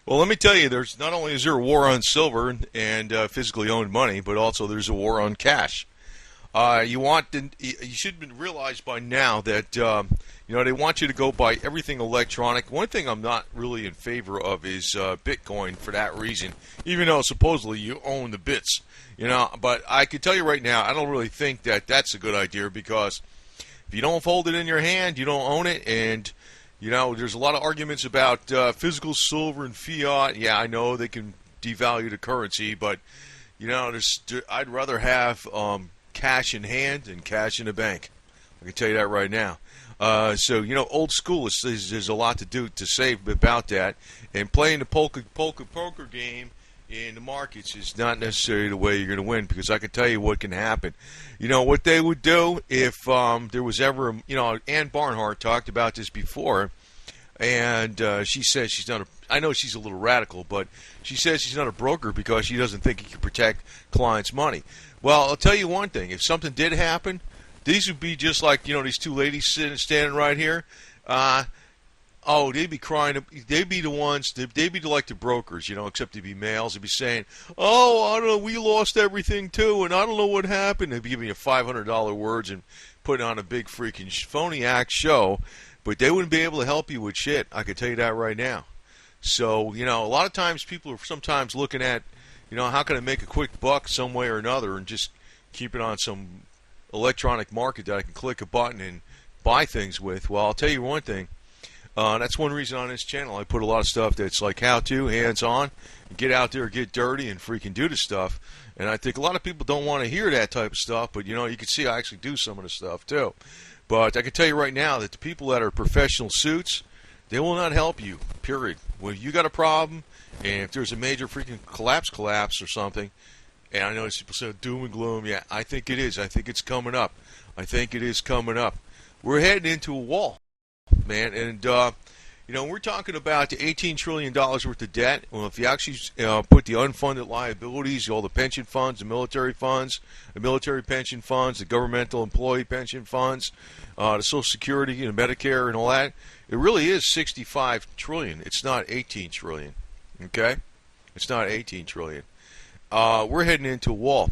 Well, let me tell you, there's not only is there a war on silver and physically owned money, but also there's a war on cash. You should realize by now that they want you to go buy everything electronic. One thing I'm not really in favor of is Bitcoin for that reason, even though supposedly you own the bits. But I can tell you right now, I don't really think that that's a good idea, because if you don't hold it in your hand, you don't own it. And there's a lot of arguments about physical silver and fiat. Yeah, I know they can devalue the currency, but I'd rather have cash in hand and cash in the bank. I can tell you that right now. Old school there's a lot to say about that. And playing the poker game in the markets is not necessarily the way you're going to win, because I can tell you what can happen. What they would do if there was ever, Ann Barnhart talked about this before, and she says she's not I know she's a little radical, but she says she's not a broker because she doesn't think he can protect clients' money. Well, I'll tell you one thing. If something did happen, these would be just like, these two ladies standing right here. They'd be crying. They'd be the ones. They'd be like the brokers, except they'd be males. They'd be saying, "Oh, I don't know. We lost everything too, and I don't know what happened." They'd be giving you $500 words and putting on a big freaking phony act show, but they wouldn't be able to help you with shit. I can tell you that right now. So, a lot of times people are sometimes looking at, how can I make a quick buck some way or another, and just keep it on some electronic market that I can click a button and buy things with. Well, I'll tell you one thing. That's one reason on this channel I put a lot of stuff that's like how-to, hands-on, get out there, get dirty, and freaking do the stuff. And I think a lot of people don't want to hear that type of stuff, but, you can see I actually do some of the stuff, too. But I can tell you right now that the people that are professional suits, they will not help you, period. When you got a problem, and if there's a major freaking collapse or something, and I know people say doom and gloom, yeah, I think it is. I think it's coming up. I think it is coming up. We're heading into a wall, man, and we're talking about the $18 trillion worth of debt. Well, if you actually put the unfunded liabilities, all the pension funds, the military pension funds, the governmental employee pension funds, the Social Security and Medicare and all that, it really is $65 trillion. It's not $18 trillion. Okay, it's not $18 trillion. We're heading into a wall.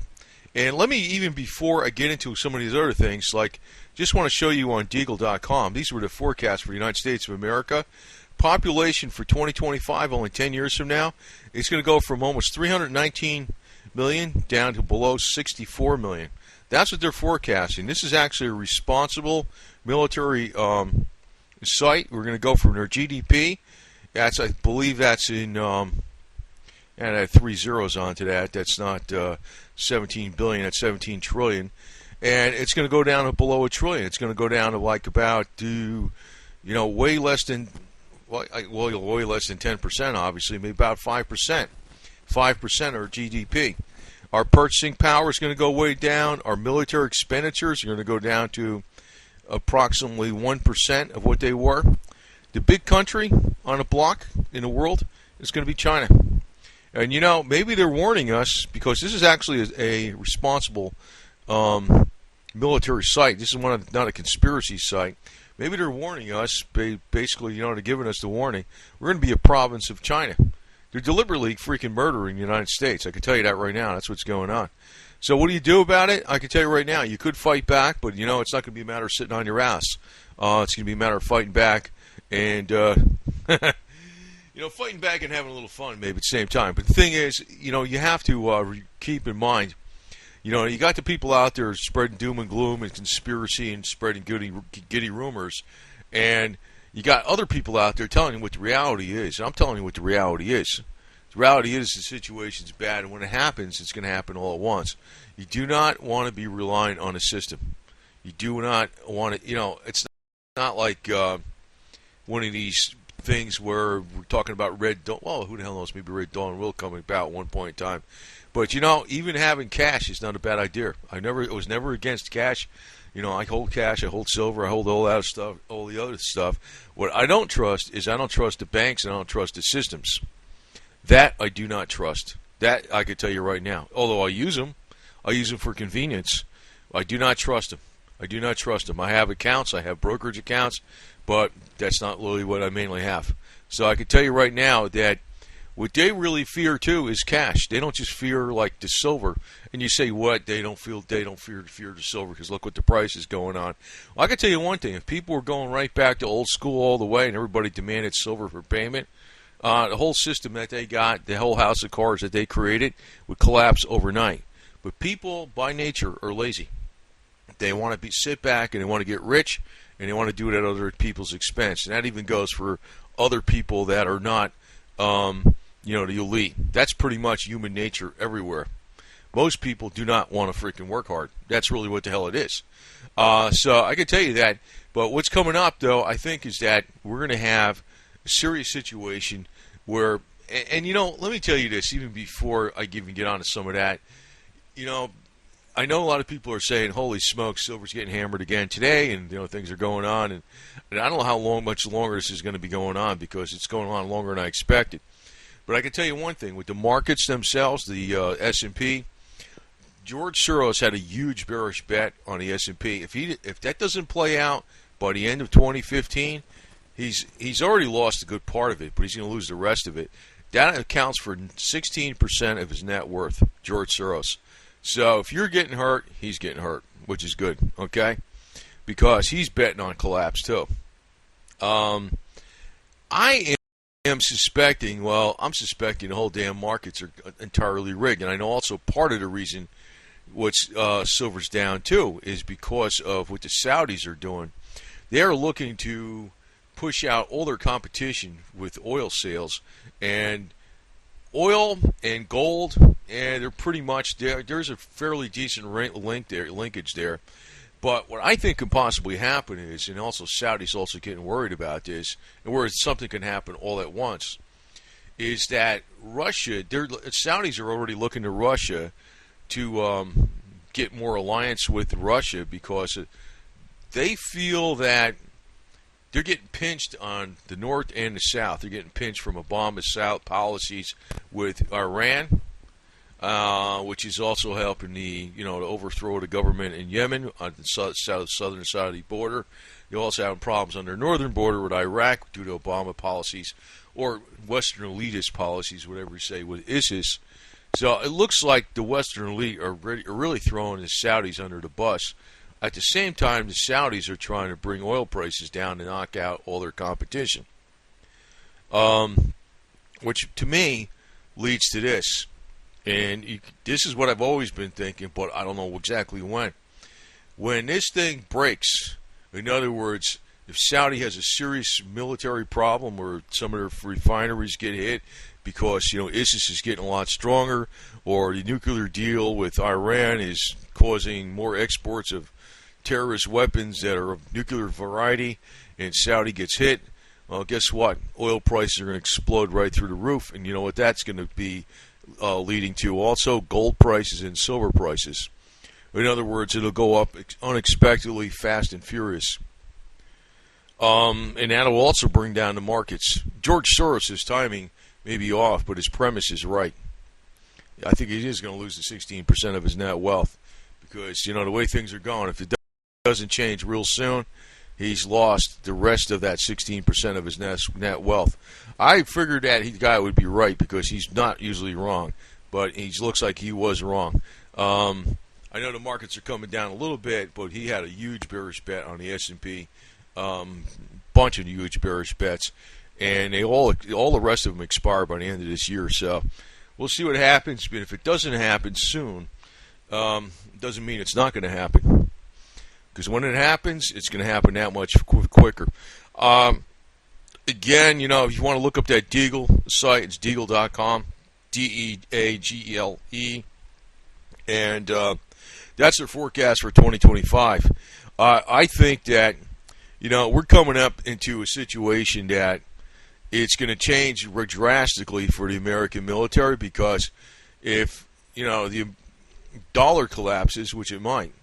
And let me, even before I get into some of these other things, just want to show you on Deagle.com. These were the forecasts for the United States of America. Population for 2025, only 10 years from now, it's going to go from almost 319 million down to below 64 million. That's what they're forecasting. This is actually a responsible military site. We're going to go from their GDP. I believe that's in... and I have 3 zeros onto that. That's not 17 billion. That's 17 trillion. And it's going to go down to below a trillion. It's going to go down to about way less than way less than 10%. Obviously, maybe about 5%. 5% of our GDP. Our purchasing power is going to go way down. Our military expenditures are going to go down to approximately 1% of what they were. The big country on a block in the world is going to be China. And, maybe they're warning us, because this is actually a responsible military site. This is not a conspiracy site. Maybe they're warning us, basically, they're giving us the warning. We're going to be a province of China. They're deliberately freaking murdering the United States. I can tell you that right now. That's what's going on. So what do you do about it? I can tell you right now. You could fight back, but, it's not going to be a matter of sitting on your ass. It's going to be a matter of fighting back and... fighting back and having a little fun maybe at the same time. But the thing is, you have to keep in mind, you got the people out there spreading doom and gloom and conspiracy and spreading giddy rumors. And you got other people out there telling you what the reality is. And I'm telling you what the reality is. The reality is the situation's bad, and when it happens, it's going to happen all at once. You do not want to be relying on a system. You do not want to, it's not like one of these things where we're talking about Red Dawn. Well, who the hell knows? Maybe Red Dawn will come about at one point in time. But even having cash is not a bad idea. I was never against cash. I hold cash, I hold silver, I hold all that stuff, all the other stuff. What I don't trust is I don't trust the banks and I don't trust the systems. That I do not trust. That I could tell you right now. Although I use them for convenience. I do not trust them. I have accounts, I have brokerage accounts, but that's not really what I mainly have. So I can tell you right now that What they really fear too is cash. They don't just fear like the silver. And you say what? They don't fear the silver because look what the price is going on. Well, I can tell you one thing: if people were going right back to old school all the way, and everybody demanded silver for payment, the whole system that they got, the whole house of cards that they created, would collapse overnight. But people, by nature, are lazy. They want to sit back and they want to get rich, and they want to do it at other people's expense. And that even goes for other people that are not, the elite. That's pretty much human nature everywhere. Most people do not want to freaking work hard. That's really what the hell it is. So I can tell you that. But what's coming up, though, I think, is that we're going to have a serious situation where, and let me tell you this, even before I even get on to some of that, I know a lot of people are saying, holy smokes, silver's getting hammered again today, and things are going on, and I don't know much longer this is going to be going on, because it's going on longer than I expected. But I can tell you one thing, with the markets themselves, the S&P, George Soros had a huge bearish bet on the S&P. If that doesn't play out by the end of 2015, he's already lost a good part of it, but he's going to lose the rest of it. That accounts for 16% of his net worth, George Soros. So if you're getting hurt, he's getting hurt, which is good, okay? Because he's betting on collapse too. I am suspecting, I'm suspecting the whole damn markets are entirely rigged. And I know also part of the reason what's silver's down too is because of what the Saudis are doing. They're looking to push out all their competition with oil sales, and oil and gold, and they're pretty much there. There's a fairly decent linkage there. But what I think could possibly happen is, and also Saudis also getting worried about this, and where something can happen all at once, is that Russia, Saudis are already looking to Russia to get more alliance with Russia, because they feel that they're getting pinched on the north and the south. They're getting pinched from Obama's South policies with Iran, which is also helping to overthrow the government in Yemen on the southern side of the border. They're also having problems on their northern border with Iraq due to Obama policies, or Western elitist policies, whatever you say, with ISIS. So it looks like the Western elite are really throwing the Saudis under the bus. At the same time, the Saudis are trying to bring oil prices down to knock out all their competition. Which, to me, leads to this. And this is what I've always been thinking, but I don't know exactly when. When this thing breaks, in other words, if Saudi has a serious military problem or some of their refineries get hit because, ISIS is getting a lot stronger, or the nuclear deal with Iran is causing more exports of terrorist weapons that are of nuclear variety, and Saudi gets hit, well, guess what? Oil prices are going to explode right through the roof, and you know what that's going to be leading to? Also, gold prices and silver prices. In other words, it'll go up unexpectedly fast and furious. And that'll also bring down the markets. George Soros' timing may be off, but his premise is right. I think he is going to lose the 16% of his net wealth, because, the way things are going, if it doesn't change real soon, he's lost the rest of that 16% of his net wealth. I figured that the guy would be right, because he's not usually wrong, but he looks like he was wrong. I know the markets are coming down a little bit, but he had a huge bearish bet on the S&P, bunch of huge bearish bets, and all the rest of them expire by the end of this year. So we'll see what happens. But if it doesn't happen soon, it doesn't mean it's not going to happen. Because when it happens, it's going to happen that much quicker. Again, if you want to look up that Deagle site, it's deagle.com, DEAGLE, and that's their forecast for 2025. I think that, we're coming up into a situation that it's going to change drastically for the American military, because if, the dollar collapses, which it might,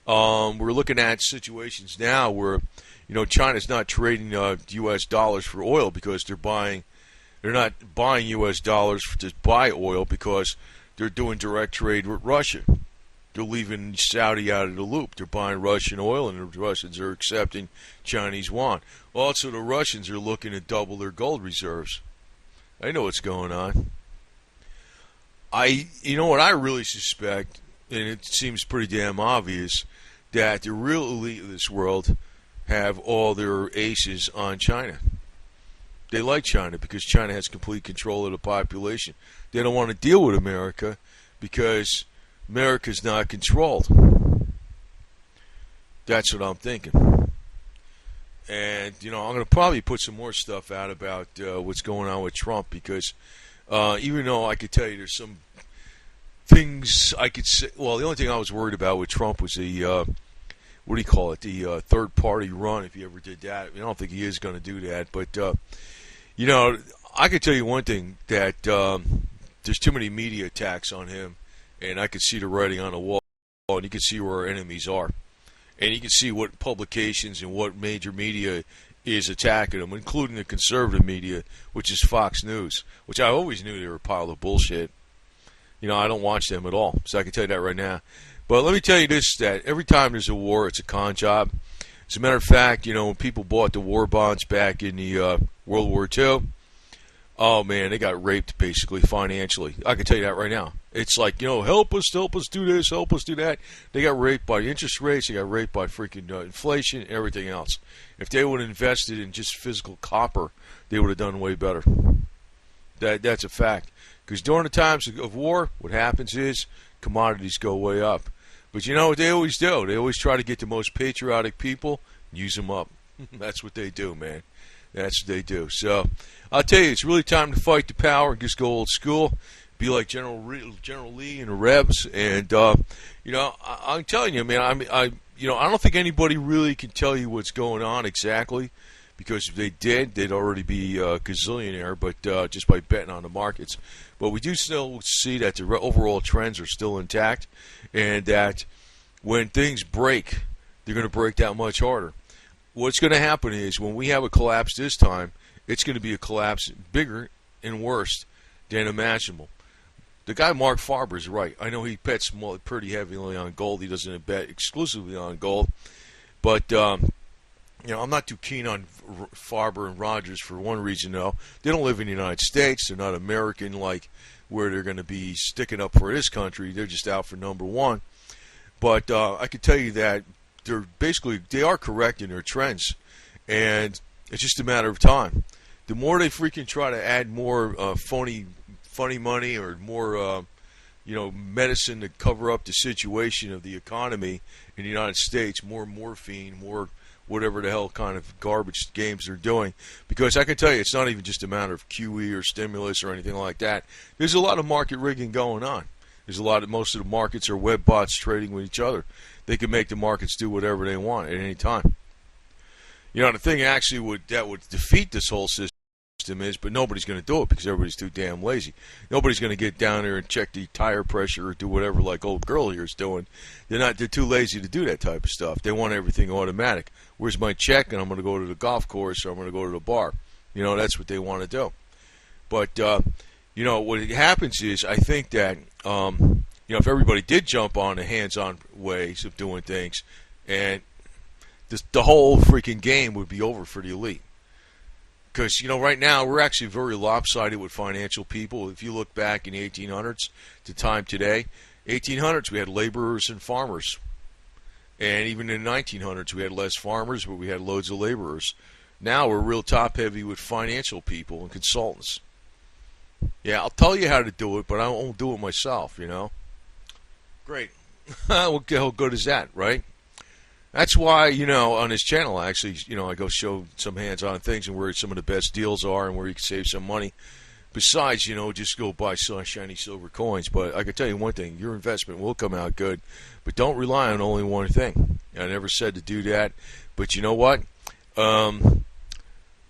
we're looking at situations now where, China's not trading U.S. dollars for oil, because they're not buying U.S. dollars to buy oil, because they're doing direct trade with Russia. They're leaving Saudi out of the loop. They're buying Russian oil, and the Russians are accepting Chinese yuan. Also, the Russians are looking to double their gold reserves. I know what's going on. You know what I really suspect, and it seems pretty damn obvious, that the real elite of this world have all their aces on China. They like China because China has complete control of the population. They don't want to deal with America because America's not controlled. That's what I'm thinking. And, I'm going to probably put some more stuff out about what's going on with Trump because even though I could tell you there's some things I could say, well, the only thing I was worried about with Trump was the, what do you call it, the third-party run, if he ever did that. I don't think he is going to do that. But, I could tell you one thing, that there's too many media attacks on him, and I could see the writing on the wall, and you can see where our enemies are. And you can see what publications and what major media is attacking him, including the conservative media, which is Fox News, which I always knew they were a pile of bullshit. I don't watch them at all, so I can tell you that right now. But let me tell you this, that every time there's a war, it's a con job. As a matter of fact, when people bought the war bonds back in the World War II, oh, man, they got raped, basically, financially. I can tell you that right now. It's like, help us do this, help us do that. They got raped by interest rates. They got raped by freaking inflation and everything else. If they would have invested in just physical copper, they would have done way better. That's a fact. Because during the times of war, what happens is commodities go way up. But you know what they always do? They always try to get the most patriotic people and use them up. That's what they do, man. That's what they do. So I'll tell you, it's really time to fight the power and just go old school. Be like General Lee and the Rebs. And, I'm telling you, man, I don't think anybody really can tell you what's going on exactly. Because if they did, they'd already be a gazillionaire, but just by betting on the markets. But we do still see that the overall trends are still intact, and that when things break, they're going to break that much harder. What's going to happen is when we have a collapse this time, it's going to be a collapse bigger and worse than imaginable. The guy Mark Farber is right. I know he bets pretty heavily on gold. He doesn't bet exclusively on gold, but I'm not too keen on Farber and Rogers for one reason, though. They don't live in the United States. They're not American, like where they're going to be sticking up for this country. They're just out for number one. But I can tell you that they are correct in their trends, and it's just a matter of time. The more they freaking try to add more funny money or more medicine to cover up the situation of the economy in the United States, more morphine, more whatever the hell kind of garbage games they're doing. Because I can tell you, it's not even just a matter of QE or stimulus or anything like that. There's a lot of market rigging going on. Most of the markets are web bots trading with each other. They can make the markets do whatever they want at any time. The thing actually that would defeat this whole system is, but nobody's going to do it because everybody's too damn lazy. Nobody's going to get down there and check the tire pressure or do whatever like old girl here is doing. They're too lazy to do that type of stuff. They want everything automatic. Where's my check? And I'm going to go to the golf course or I'm going to go to the bar. That's what they want to do. But, what happens is I think that, if everybody did jump on the hands-on ways of doing things, and the whole freaking game would be over for the elite. Because, right now, we're actually very lopsided with financial people. If you look back in the 1800s to time today, 1800s we had laborers and farmers. And even in the 1900s we had less farmers, but we had loads of laborers. Now we're real top-heavy with financial people and consultants. Yeah, I'll tell you how to do it, but I won't do it myself, Great. What good is that, right? That's why, on this channel, actually, I go show some hands-on things and where some of the best deals are and where you can save some money. Besides, just go buy shiny silver coins. But I can tell you one thing, your investment will come out good. But don't rely on only one thing. I never said to do that. But you know what?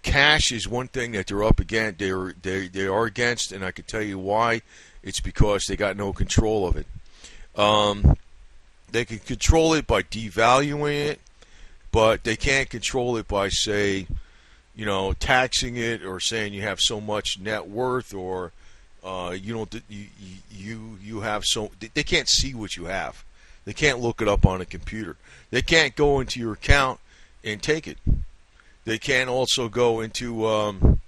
Cash is one thing that they're up against. They are against, and I can tell you why. It's because they got no control of it. They can control it by devaluing it, but they can't control it by, say, taxing it or saying you have so much net worth or you have so. They can't see what you have. They can't look it up on a computer. They can't go into your account and take it. They can't also go into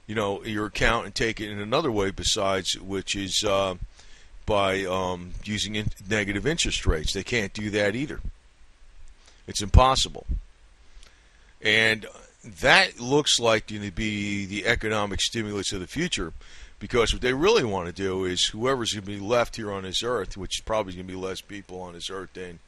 your account and take it in another way besides, which is by using negative interest rates. They can't do that either. It's impossible. And that looks like going to be the economic stimulus of the future, because what they really want to do is whoever's going to be left here on this earth, which is probably going to be less people on this earth than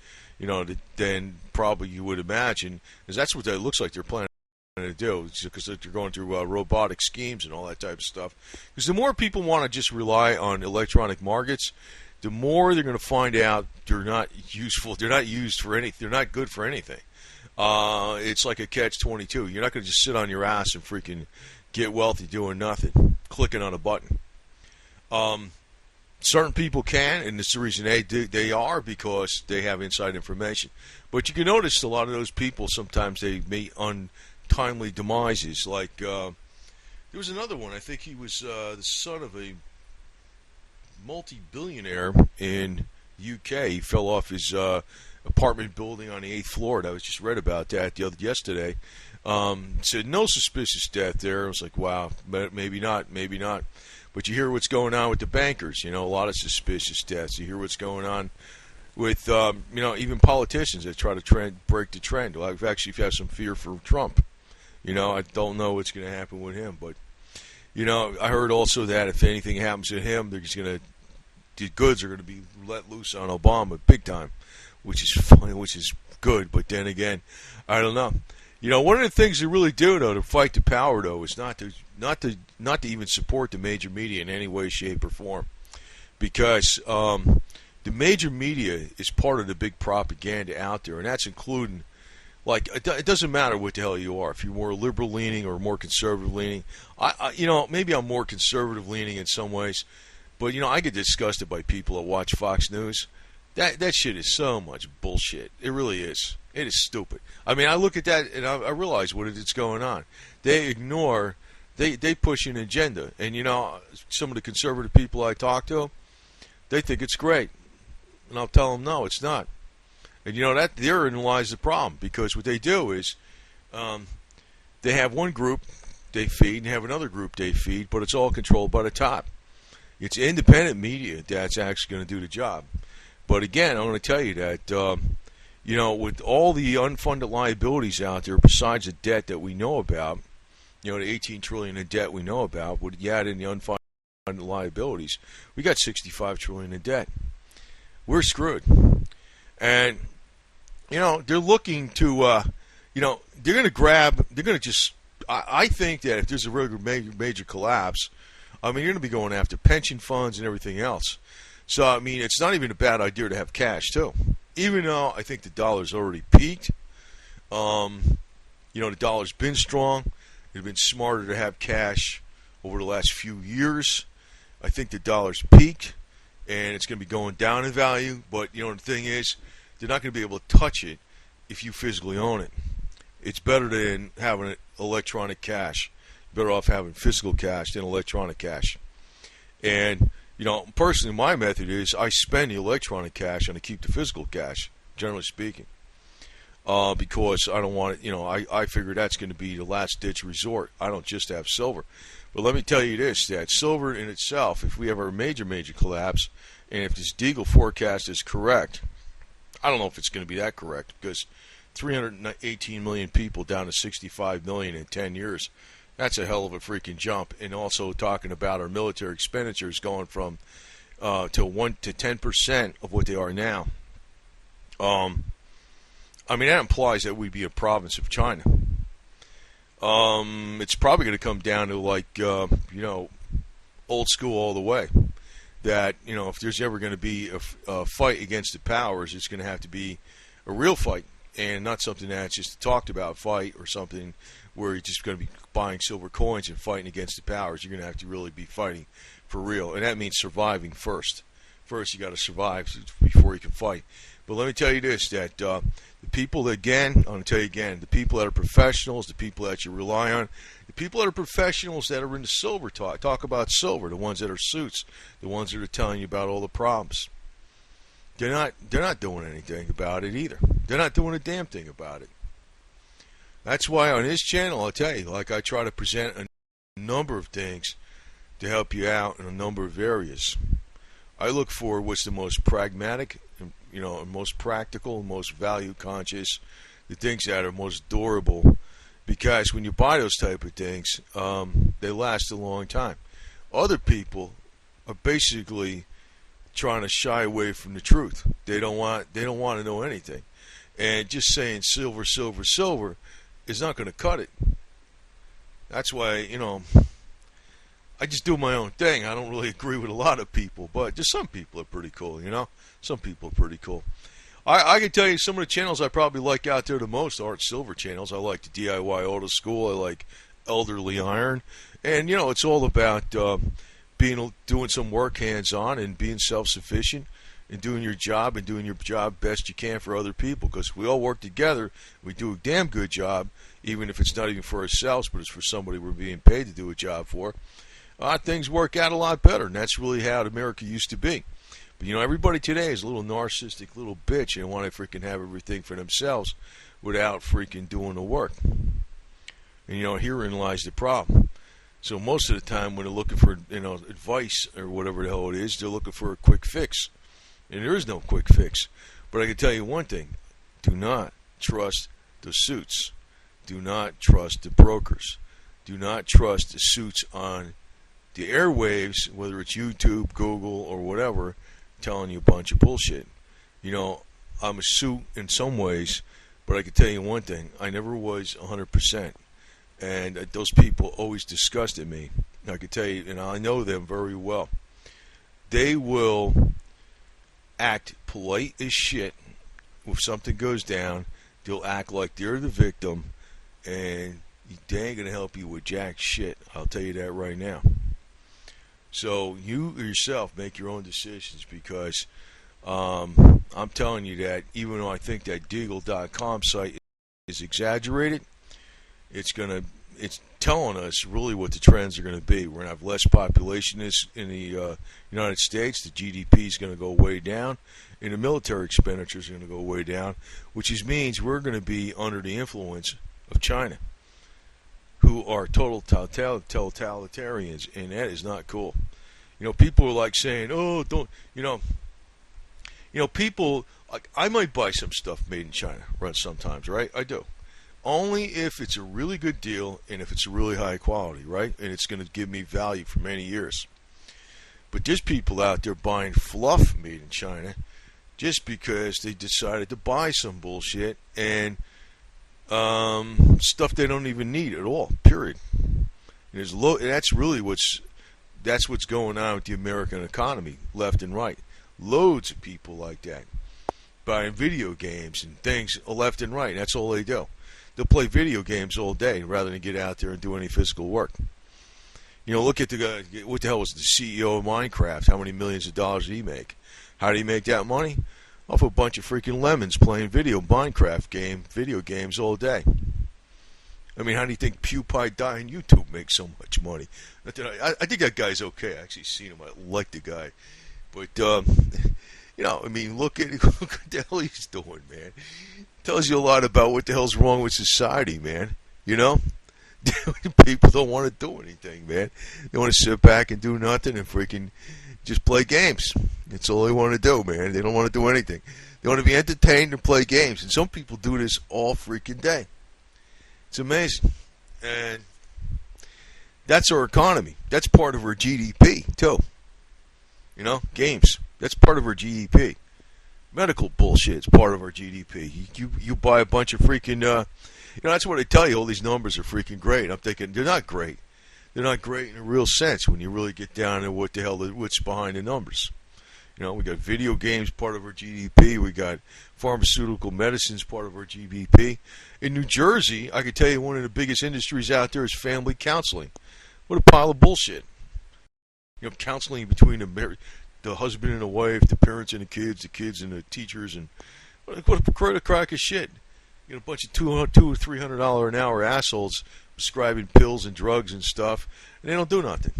probably you would imagine, because that's what it looks like they're planning to do, because they're going through robotic schemes and all that type of stuff. Because the more people want to just rely on electronic markets, the more they're going to find out they're not useful. They're not used for anything. They're not good for anything. It's like a catch-22. You're not going to just sit on your ass and freaking get wealthy doing nothing, clicking on a button. Certain people can, and it's the reason they are, because they have inside information. But you can notice a lot of those people, sometimes they meet untimely demises. Like, there was another one. I think he was the son of a multi-billionaire in the UK. He fell off his apartment building on the 8th floor. I was just read about that yesterday. Said no suspicious death there. I was like, wow, maybe not. But you hear what's going on with the bankers. A lot of suspicious deaths. You hear what's going on with even politicians that try to break the trend. I've actually had some fear for Trump. I don't know what's going to happen with him, but I heard also that if anything happens to him, the goods are going to be let loose on Obama big time, which is funny, which is good. But then again, I don't know. One of the things they really do, though, to fight the power, though, is not to even support the major media in any way, shape, or form, because the major media is part of the big propaganda out there, and that's including, like, it doesn't matter what the hell you are. If you're more liberal leaning or more conservative leaning, maybe I'm more conservative leaning in some ways, but I get disgusted by people that watch Fox News. That shit is so much bullshit. It really is. It is stupid. I mean, I look at that and I realize what it's going on. They ignore, they push an agenda. And, some of the conservative people I talk to, they think it's great. And I'll tell them, no, it's not. And, that therein lies the problem. Because what they do is they have one group they feed and have another group they feed, but it's all controlled by the top. It's independent media that's actually going to do the job. But again, I want to tell you that, with all the unfunded liabilities out there, besides the debt that we know about, the 18 trillion in debt we know about, would you add in the unfunded liabilities, we got 65 trillion in debt. We're screwed. And, they're looking to, they're going to just, I think that if there's a really major collapse, you're going to be going after pension funds and everything else. So, it's not even a bad idea to have cash, too. Even though I think the dollar's already peaked. The dollar's been strong. It would have been smarter to have cash over the last few years. I think the dollar's peaked, and it's going to be going down in value. But, the thing is, they're not going to be able to touch it if you physically own it. It's better than having electronic cash. You're better off having physical cash than electronic cash. And personally, my method is I spend the electronic cash and I keep the physical cash, generally speaking, because I don't want it. I figure that's going to be the last-ditch resort. I don't just have silver. But let me tell you this, that silver in itself, if we have a major collapse, and if this Deagle forecast is correct, I don't know if it's going to be that correct, because 318 million people down to 65 million in 10 years, that's a hell of a freaking jump. And also talking about our military expenditures going from to 1 to 10% of what they are now. That implies that we'd be a province of China. It's probably going to come down to like old school all the way. That if there's ever going to be a fight against the powers, it's going to have to be a real fight and not something that's just a talked about fight or something where you're just going to be buying silver coins and fighting against the powers. You're going to have to really be fighting for real. And that means surviving first. First, you got to survive before you can fight. But let me tell you this, that the people that, I'm going to tell you again, the people that are professionals, the people that you rely on, the people that are professionals that are into silver talk about silver, the ones that are suits, the ones that are telling you about all the problems. They're not doing anything about it either. They're not doing a damn thing about it. That's why on his channel, I'll tell you, like I try to present a number of things to help you out in a number of areas. I look for what's the most pragmatic, and most practical, and most value conscious, the things that are most durable, because when you buy those type of things, they last a long time. Other people are basically trying to shy away from the truth. They don't want to know anything, and just saying silver, silver, silver is not going to cut it. That's why I just do my own thing. I don't really agree with a lot of people, but just some people are pretty cool. Some people are pretty cool. I can tell you some of the channels I probably like out there the most aren't silver channels. I like the DIY Auto School. I like Elderly Iron, and it's all about doing some work hands-on and being self-sufficient and doing your job best you can for other people, because we all work together. We do a damn good job, even if it's not even for ourselves, but it's for somebody we're being paid to do a job for. Things work out a lot better, and that's really how America used to be. But everybody today is a little narcissistic little bitch and want to freaking have everything for themselves without freaking doing the work. And herein lies the problem. So most of the time when they're looking for advice or whatever the hell it is, they're looking for a quick fix. And there is no quick fix. But I can tell you one thing: do not trust the suits. Do not trust the brokers. Do not trust the suits on the airwaves, whether it's YouTube, Google, or whatever, telling you a bunch of bullshit. I'm a suit in some ways, but I can tell you one thing: I never was 100%, and those people always disgusted me. I can tell you, and I know them very well. They will act polite as shit if something goes down. They'll act like they're the victim, and they ain't gonna help you with jack shit. I'll tell you that right now. So you yourself make your own decisions, because I'm telling you that even though I think that Deagle.com site is exaggerated, it's telling us really what the trends are going to be. We're going to have less population in the United States. The GDP is going to go way down, and the military expenditures are going to go way down, which means we're going to be under the influence of China, who are total totalitarians, and that is not cool. People are like saying, "Oh, don't," people, like, I might buy some stuff made in China, right? Sometimes, right? I do. Only if it's a really good deal and if it's a really high quality, right? And it's going to give me value for many years. But there's people out there buying fluff made in China just because they decided to buy some bullshit and stuff they don't even need at all, period. And that's what's going on with the American economy, left and right. Loads of people like that buying video games and things left and right. That's all they do. They'll play video games all day rather than get out there and do any physical work. Look at the guy. What the hell was the CEO of Minecraft? How many millions of dollars did he make? How did he make that money? Off a bunch of freaking lemons playing video games all day. I mean, how do you think PewDiePie and YouTube make so much money? I think that guy's okay. I actually seen him. I like the guy. But, I mean, look at what the hell he's doing, man. Tells you a lot about what the hell's wrong with society, man. People don't want to do anything, man. They want to sit back and do nothing and freaking just play games. That's all they want to do, man. They don't want to do anything. They want to be entertained and play games. And some people do this all freaking day. It's amazing. And that's our economy. That's part of our GDP, too. Games. That's part of our GDP. Medical bullshit is part of our GDP. You buy a bunch of freaking, that's what I tell you. All these numbers are freaking great. I'm thinking they're not great. They're not great in a real sense when you really get down to what's behind the numbers. We got video games part of our GDP. We got pharmaceutical medicines part of our GDP. In New Jersey, I can tell you one of the biggest industries out there is family counseling. What a pile of bullshit. Counseling between the husband and the wife, the parents and the kids and the teachers, and what a crack of shit. A bunch of $200 or $300 an hour assholes prescribing pills and drugs and stuff, and they don't do nothing.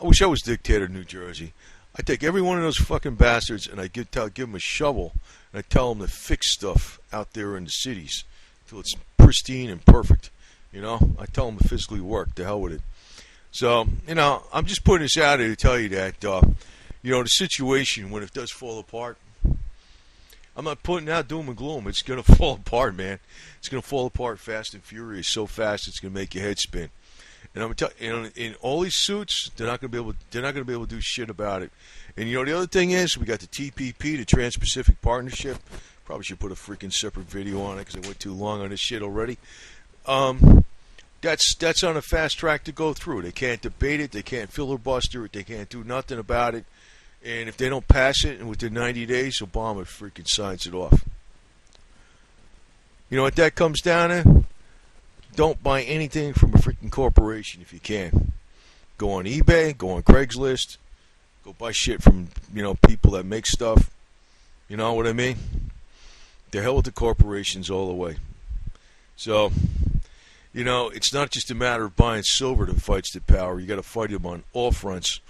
I wish I was dictator of New Jersey. I take every one of those fucking bastards and I give them a shovel and I tell them to fix stuff out there in the cities until it's pristine and perfect. I tell them to physically work. To hell with it. So, I'm just putting this out there to tell you that, the situation, when it does fall apart, I'm not putting out doom and gloom. It's going to fall apart, man. It's going to fall apart fast and furious, so fast it's going to make your head spin. And I'm going to tell you, in all these suits, they're not going to be able to do shit about it. And the other thing is, we got the TPP, the Trans-Pacific Partnership. Probably should put a freaking separate video on it because I went too long on this shit already. That's on a fast track to go through. They can't debate it. They can't filibuster it. They can't do nothing about it. And if they don't pass it, and within 90 days, Obama freaking signs it off. You know what that comes down to? Don't buy anything from a freaking corporation if you can. Go on eBay, go on Craigslist, go buy shit from, people that make stuff. You know what I mean? The hell with the corporations all the way. So, it's not just a matter of buying silver that fights the power. You got to fight them on all fronts.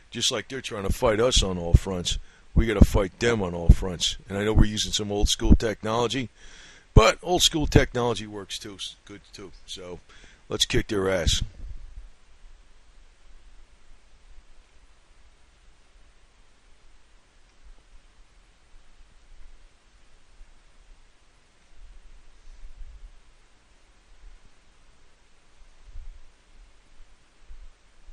Just like they're trying to fight us on all fronts, we got to fight them on all fronts. And I know we're using some old school technology, but old school technology works too, good too. So let's kick their ass.